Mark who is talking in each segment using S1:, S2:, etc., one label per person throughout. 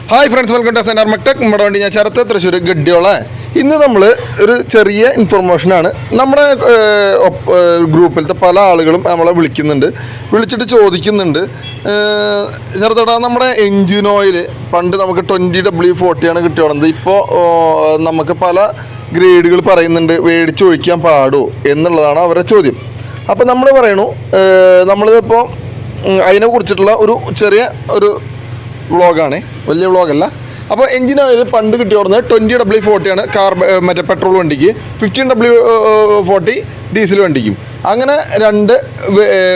S1: Hi friends, welcome to SNR Mech. നമ്മുടെ വണ്ടി ഞാൻ ശരത്ത്, തൃശ്ശൂർ ഗഡ്ഡിയോള. ഇന്ന് നമ്മൾ ഒരു ചെറിയ ഇൻഫർമേഷനാണ്. നമ്മുടെ ഗ്രൂപ്പിലത്തെ പല ആളുകളും നമ്മളെ വിളിച്ചിട്ട് ചോദിക്കുന്നുണ്ട്, ശരത്തേട്ടാ നമ്മുടെ എൻജിൻ ഓയിൽ പണ്ട് നമുക്ക് 20W40 കിട്ടിയോളത്, ഇപ്പോൾ നമുക്ക് പല ഗ്രേഡുകൾ പറയുന്നുണ്ട്, മേടിച്ചൊഴിക്കാൻ പാടുമോ എന്നുള്ളതാണ് അവരുടെ ചോദ്യം. അപ്പോൾ നമ്മൾ പറയണു, നമ്മളിപ്പോൾ അതിനെ കുറിച്ചിട്ടുള്ള ഒരു ചെറിയ ഒരു വ്ളോഗാണ്, വലിയ വ്ളോഗല്ല. അപ്പോൾ എൻജിൻ ഓയിൽ പണ്ട് കിട്ടിയോടുന്നത് 20W40 മറ്റേ പെട്രോൾ വണ്ടിക്ക്, 15W40 ഡീസൽ വണ്ടിക്കും. അങ്ങനെ രണ്ട്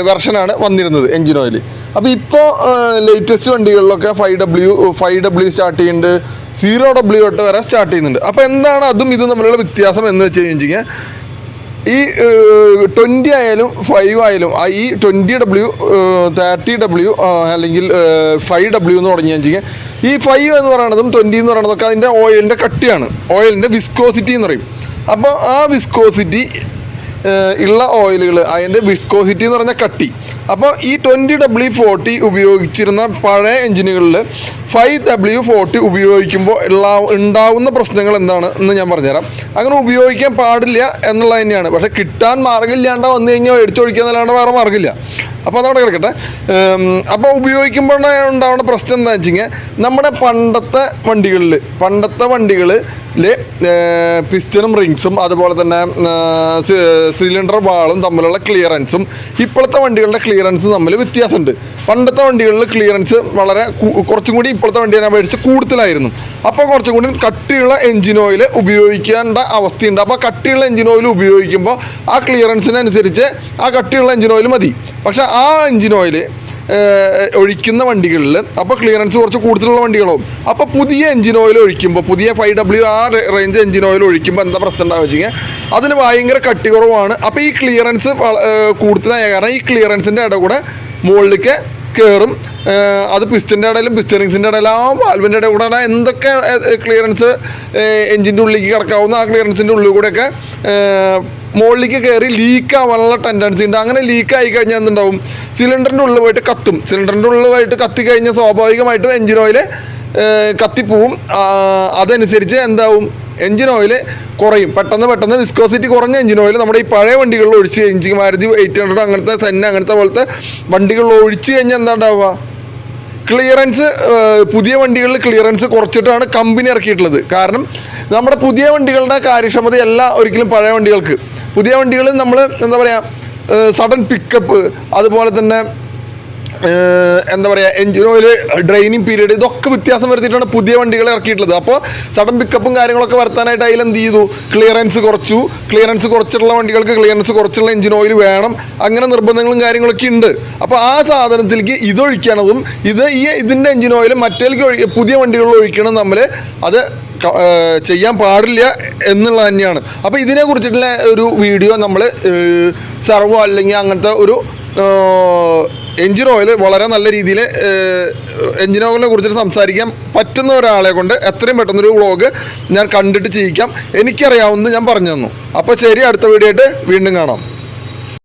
S1: വെർഷനാണ് വന്നിരുന്നത് എൻജിൻ ഓയിൽ. അപ്പോൾ ഇപ്പോൾ ലേറ്റസ്റ്റ് വണ്ടികളിലൊക്കെ 5W സ്റ്റാർട്ട് ചെയ്യുന്നുണ്ട്, 0W തൊട്ട് വരെ സ്റ്റാർട്ട് ചെയ്യുന്നുണ്ട്. അപ്പോൾ എന്താണ് അതും ഇതും തമ്മിലുള്ള വ്യത്യാസം എന്ന് വെച്ച് കഴിഞ്ഞാൽ, ഈ 20 ആയാലും 5 ആയാലും ഈ 20W 30W അല്ലെങ്കിൽ 5W എന്ന് തുടങ്ങി കഴിഞ്ഞാൽ, ഈ 5 എന്ന് പറയുന്നതും 20 എന്ന് പറയുന്നതൊക്കെ അതിൻ്റെ ഓയിലിൻ്റെ കട്ടിയാണ്, ഓയിലിൻ്റെ വിസ്കോസിറ്റി എന്ന് പറയും. അപ്പോൾ ആ വിസ്കോസിറ്റി ഉള്ള ഓയിലുകൾ, അതിൻ്റെ വിസ്കോസിറ്റി എന്ന് പറഞ്ഞാൽ കട്ടി. അപ്പോൾ ഈ 20W40 ഉപയോഗിച്ചിരുന്ന പഴയ എൻജിനുകളിൽ 5W40 ഉപയോഗിക്കുമ്പോൾ ഉണ്ടാവുന്ന പ്രശ്നങ്ങൾ എന്താണ് എന്ന് ഞാൻ പറഞ്ഞുതരാം. അങ്ങനെ ഉപയോഗിക്കാൻ പാടില്ല എന്നുള്ളത് തന്നെയാണ്. പക്ഷേ കിട്ടാൻ മാർഗ്ഗമില്ലാണ്ട് വന്നു കഴിഞ്ഞാൽ മേടിച്ചൊഴിക്കുക എന്നല്ലാണ്ട് വേറെ മാർഗ്ഗമില്ല. അപ്പോൾ അതവിടെ കിടക്കട്ടെ. അപ്പോൾ ഉപയോഗിക്കുമ്പോൾ ഉണ്ടാവുന്ന പ്രശ്നം എന്താണെന്ന് വെച്ച് കഴിഞ്ഞാൽ, നമ്മുടെ പണ്ടത്തെ വണ്ടികളിൽ പിസ്റ്റനും റിങ്സും അതുപോലെ തന്നെ സിലിണ്ടർ വാളും തമ്മിലുള്ള ക്ലിയറൻസും ഇപ്പോഴത്തെ വണ്ടികളുടെ ക്ലിയറൻസും തമ്മിൽ വ്യത്യാസമുണ്ട്. പണ്ടത്തെ വണ്ടികളിൽ ക്ലിയറൻസ് വളരെ കുറച്ചും കൂടി ഇപ്പോഴത്തെ വണ്ടിയെ അപേക്ഷിച്ച് കൂടുതലായിരുന്നു. അപ്പോൾ കുറച്ചും കൂടി കട്ടിയുള്ള എൻജിൻ ഓയിൽ ഉപയോഗിക്കേണ്ട അവസ്ഥയുണ്ട്. അപ്പോൾ കട്ടിയുള്ള എൻജിൻ ഓയിൽ ഉപയോഗിക്കുമ്പോൾ ആ ക്ലിയറൻസിനനുസരിച്ച് ആ കട്ടിയുള്ള എൻജിൻ ഓയിൽ മതി. പക്ഷേ ആ എൻജിൻ ഓയിൽ ഒഴിക്കുന്ന വണ്ടികളിൽ അപ്പോൾ ക്ലിയറൻസ് കുറച്ച് കൂടുതലുള്ള വണ്ടികളാവും. അപ്പോൾ പുതിയ എൻജിൻ ഓയിൽ ഒഴിക്കുമ്പോൾ, പുതിയ 5W ആ റേഞ്ച് എൻജിൻ ഓയിൽ ഒഴിക്കുമ്പോൾ എന്താ പ്രശ്നം ഉണ്ടാവുക വെച്ച് കഴിഞ്ഞാൽ, അതിന് ഭയങ്കര കട്ടി കുറവാണ്. അപ്പോൾ ഈ ക്ലിയറൻസ് കൂടുതലായ കാരണം ഈ ക്ലിയറൻസിൻ്റെ ഇടയിൽ കൂടെ മുകളിലേക്ക് കയറും. അത് പിസ്റ്റൻ്റെ ഇടയിലും പിസ്റ്ററിങ്സിൻ്റെ ഇടയിലും ആ വാൽവിൻ്റെ ഇടയിൽ കൂടെ എന്തൊക്കെ ക്ലിയറൻസ് എൻജിൻ്റെ ഉള്ളിലേക്ക് കിടക്കാവുന്ന ആ ക്ലിയറൻസിൻ്റെ ഉള്ളിൽ കൂടെയൊക്കെ മുകളിലേക്ക് കയറി ലീക്ക് ആവാനുള്ള ടെൻഡൻസി ഉണ്ട്. അങ്ങനെ ലീക്ക് ആയി കഴിഞ്ഞാൽ എന്തുണ്ടാവും, സിലിണ്ടറിൻ്റെ ഉള്ളിൽ പോയിട്ട് കത്തും. സിലിണ്ടറിൻ്റെ ഉള്ളിൽ പോയിട്ട് കത്തി കഴിഞ്ഞാൽ സ്വാഭാവികമായിട്ടും എൻജിൻ ഓയിൽ കത്തിപ്പോവും. അതനുസരിച്ച് എന്താവും, എൻജിൻ ഓയിൽ കുറയും. പെട്ടെന്ന് വിസ്കോസിറ്റി കുറഞ്ഞ എൻജിൻ ഓയിൽ നമ്മുടെ ഈ പഴയ വണ്ടികളിൽ ഒഴിച്ച് കഴിഞ്ഞാൽ, മാരുതി 800 അങ്ങനത്തെ സെന്ന അങ്ങനത്തെ പോലത്തെ വണ്ടികളിൽ ഒഴിച്ച് കഴിഞ്ഞാൽ എന്താ ഉണ്ടാവുക, ക്ലിയറൻസ് പുതിയ വണ്ടികളിൽ ക്ലിയറൻസ് കുറച്ചിട്ടാണ് കമ്പനി ഇറക്കിയിട്ടുള്ളത്. കാരണം നമ്മുടെ പുതിയ വണ്ടികളുടെ കാര്യക്ഷമതയല്ല ഒരിക്കലും പഴയ വണ്ടികൾക്ക്. പുതിയ വണ്ടികളിൽ നമ്മൾ എന്താ പറയുക, സഡൻ പിക്കപ്പ്, അതുപോലെ തന്നെ എന്താ പറയുക, എൻജിൻ ഓയിൽ ഡ്രെയിനിങ് പീരീഡ്, ഇതൊക്കെ വ്യത്യാസം വരുത്തിയിട്ടാണ് പുതിയ വണ്ടികൾ ഇറക്കിയിട്ടുള്ളത്. അപ്പോൾ സഡൻ പിക്കപ്പും കാര്യങ്ങളൊക്കെ വരുത്താനായിട്ട് അതിൽ എന്ത് ചെയ്തു, ക്ലിയറൻസ് കുറച്ചു. ക്ലിയറൻസ് കുറച്ചിട്ടുള്ള വണ്ടികൾക്ക് ക്ലിയറൻസ് കുറച്ചുള്ള എൻജിൻ ഓയിൽ വേണം. അങ്ങനെ നിർബന്ധങ്ങളും കാര്യങ്ങളൊക്കെ ഉണ്ട്. അപ്പോൾ ആ സാധനത്തിലേക്ക് ഇതൊഴിക്കണതും ഇതിൻ്റെ എൻജിൻ ഓയിൽ മറ്റേക്ക് പുതിയ വണ്ടികളിൽ ഒഴിക്കണം തമ്മിൽ അത് ചെയ്യാൻ പാടില്ല എന്നുള്ളത് തന്നെയാണ്. അപ്പോൾ ഇതിനെ കുറിച്ചിട്ടുള്ള ഒരു വീഡിയോ നമ്മൾ സർവോ അല്ലെങ്കിൽ അങ്ങനത്തെ ഒരു എൻജിൻ ഓയിൽ വളരെ നല്ല രീതിയിൽ എൻജിൻ ഓയിലിനെ കുറിച്ചിട്ട് സംസാരിക്കാൻ പറ്റുന്ന ഒരാളെ കൊണ്ട് എത്രയും പെട്ടെന്നൊരു വ്ളോഗ് ഞാൻ കണ്ടിട്ട് ചെയ്യിക്കാം. എനിക്കറിയാവുന്നത് ഞാൻ പറഞ്ഞു തന്നു. അപ്പോൾ ശരി, അടുത്ത വീഡിയോ ആയിട്ട് വീണ്ടും കാണാം.